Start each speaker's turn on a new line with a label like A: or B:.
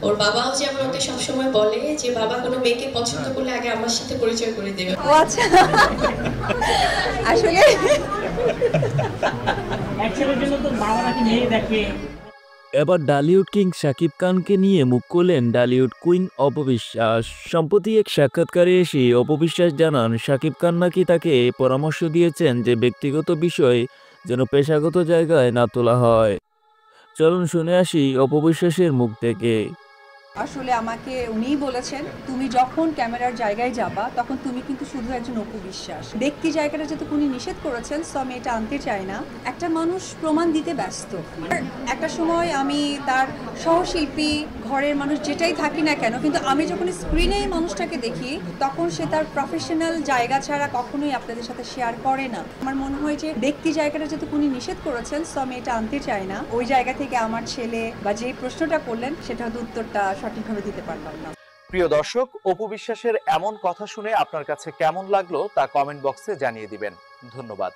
A: ওর বাবাও যেমন ওকে সবসময় বলে যে বাবা কোনো মেয়েকে পছন্দ করলে আগে আমার সাথে পরিচয় করে দেবে।
B: ও আচ্ছা, আসলে
C: এবার ডালিউড কিং শাকিব খানকে নিয়ে মুখ খুললেন ডালিউড কুইন অপবিশ্বাস। সম্প্রতি এক সাক্ষাৎকারে এসে অপবিশ্বাস জানান শাকিব খান নাকি তাকে পরামর্শ দিয়েছেন যে ব্যক্তিগত বিষয় যেন পেশাগত জায়গায় না তোলা হয়। চলুন শুনে আসি অপবিশ্বাসের মুখ থেকে।
B: আসলে আমাকে উনিই বলেছেন, তুমি যখন ক্যামেরার জায়গায় যাবা তখন তুমি কিন্তু শুধু একজন অপু বিশ্বাস। ব্যক্তি জায়গাটা যেহেতু উনি নিষেধ করেছেন, সো আমি এটা আনতে চাই না। একটা মানুষ প্রমাণ দিতে ব্যস্ত। একটা সময় আমি তার সহশিল্পী, ঘরের মানুষ যেটাই থাকি না কেন, কিন্তু আমি যখন স্ক্রিনে এই মানুষটাকে দেখি তখন সে তার প্রফেশনাল জায়গা ছাড়া কখনোই আপনাদের সাথে শেয়ার করে না। আমার মনে হয় যে ব্যক্তি জায়গাটা যেহেতু উনি নিষেধ করেছেন, সো আমি এটা আনতে চাই না। ওই জায়গা থেকে আমার ছেলে বা যে প্রশ্নটা করলেন সেটা হয়তো উত্তরটা সঠিকভাবে দিতে পারলাম না।
D: প্রিয় দর্শক, অপু বিশ্বাসের এমন কথা শুনে আপনার কাছে কেমন লাগলো তা কমেন্ট বক্সে জানিয়ে দিবেন। ধন্যবাদ।